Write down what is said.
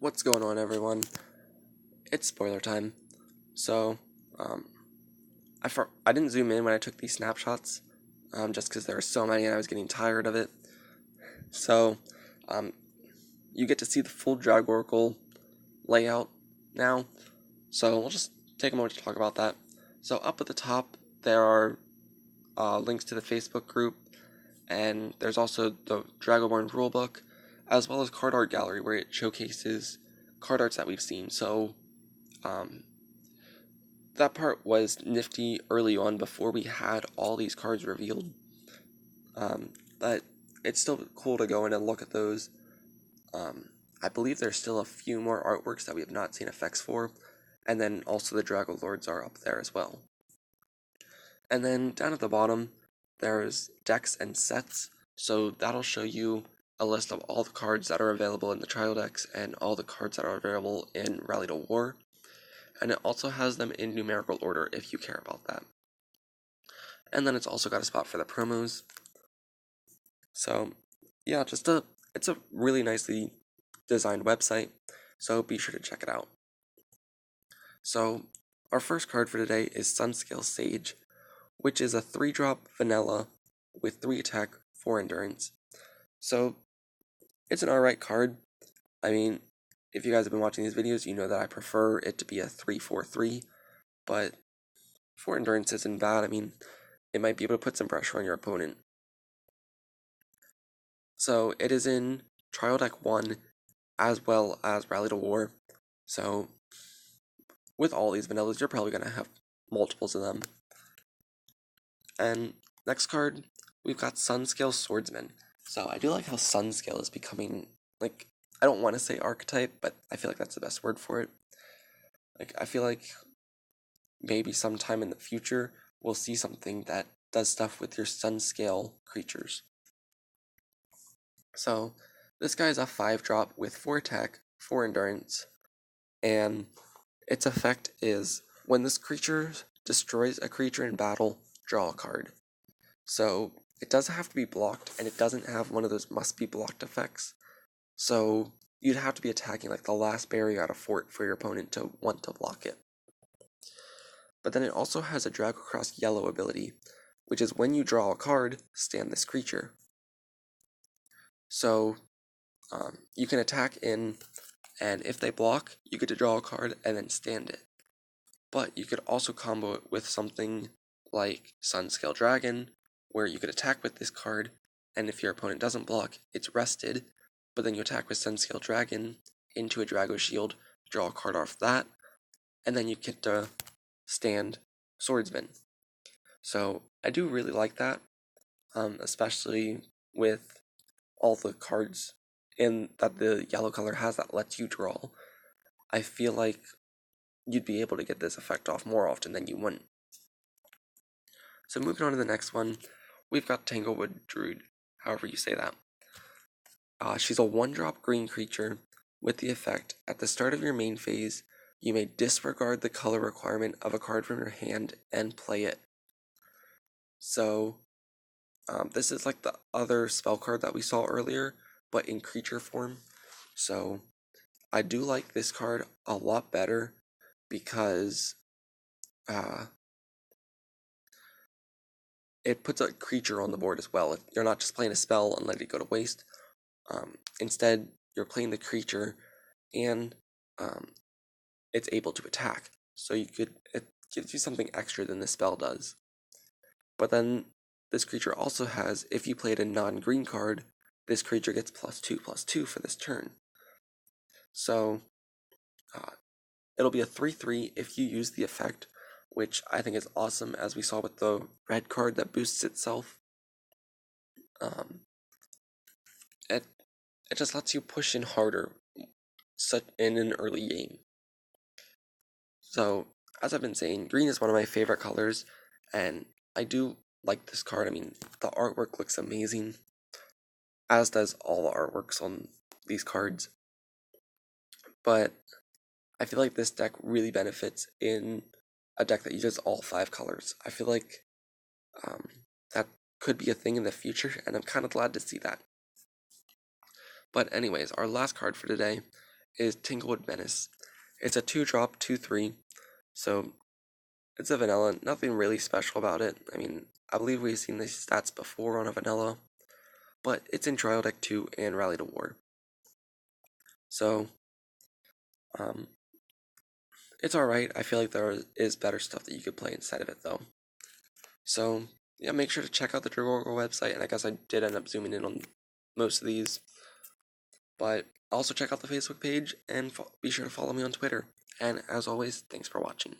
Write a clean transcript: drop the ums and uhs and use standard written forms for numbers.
What's going on, everyone? It's spoiler time. So, I didn't zoom in when I took these snapshots, just because there were so many and I was getting tired of it. So, you get to see the full Dragoracle layout now. So we'll just take a moment to talk about that. So up at the top, there are links to the Facebook group, and there's also the Dragoborne rulebook, as well as card art gallery, where it showcases card arts that we've seen. So that part was nifty early on before we had all these cards revealed. But it's still cool to go in and look at those. I believe there's still a few more artworks that we have not seen effects for, and then also the Drago Lords are up there as well. And then down at the bottom, there's decks and sets, so that'll show you a list of all the cards that are available in the trial decks and all the cards that are available in Rally to War, and it also has them in numerical order if you care about that. And then it's also got a spot for the promos. So yeah, it's a really nicely designed website, so be sure to check it out. So our first card for today is Sunscale Sage, which is a 3-drop vanilla with 3 attack, 4 endurance. So it's an alright card. I mean, if you guys have been watching these videos, you know that I prefer it to be a 3/4/3, but 4 endurance isn't bad. I mean, it might be able to put some pressure on your opponent. So it is in Trial Deck 1 as well as Rally to War. So with all these vanillas, you're probably going to have multiples of them. And next card, we've got Sunscale Swordsman. So I do like how Sunscale is becoming, like, I don't want to say archetype, but I feel like that's the best word for it. Like, I feel like maybe sometime in the future, we'll see something that does stuff with your Sunscale creatures. So this guy is a 5-drop with 4 attack, 4 endurance, and its effect is when this creature destroys a creature in battle, draw a card. So it doesn't have to be blocked, and it doesn't have one of those must-be blocked effects. So you'd have to be attacking like the last barrier out of fort for your opponent to want to block it. But then it also has a Drag Across Yellow ability, which is when you draw a card, stand this creature. So you can attack in, and if they block, you get to draw a card and then stand it. But you could also combo it with something like Sunscale Dragon, where you could attack with this card, and if your opponent doesn't block, it's rested, but then you attack with Sunscale Dragon into a Drago Shield, draw a card off that, and then you get to stand Swordsman. So I do really like that, especially with all the cards in that the yellow color has that lets you draw. I feel like you'd be able to get this effect off more often than you wouldn't. So moving on to the next one, we've got Tanglewood Druid, however you say that. She's a 1-drop green creature with the effect, at the start of your main phase, you may disregard the color requirement of a card from your hand and play it. So this is like the other spell card that we saw earlier, but in creature form. So I do like this card a lot better because it puts a creature on the board as well. You're not just playing a spell and letting it go to waste. Instead, you're playing the creature, and it's able to attack. So it gives you something extra than the spell does. But then this creature also has, if you played a non-green card, this creature gets +2/+2 for this turn. So it'll be a 3/3 if you use the effect, which I think is awesome, as we saw with the red card that boosts itself. It just lets you push in harder in an early game. So, as I've been saying, green is one of my favorite colors, and I do like this card. I mean, the artwork looks amazing, as does all the artworks on these cards. But I feel like this deck really benefits in a deck that uses all 5 colors. I feel like that could be a thing in the future, and I'm kind of glad to see that. But anyways, our last card for today is Tinglewood Menace. It's a 2-drop, 2/3, so it's a vanilla, nothing really special about it. I mean, I believe we've seen these stats before on a vanilla, but it's in Trial Deck 2 and Rally to War. So, um, it's alright. I feel like there is better stuff that you could play instead of it, though. So, yeah, make sure to check out the Dragoborne website, and I guess I did end up zooming in on most of these. But also check out the Facebook page, and be sure to follow me on Twitter. And as always, thanks for watching.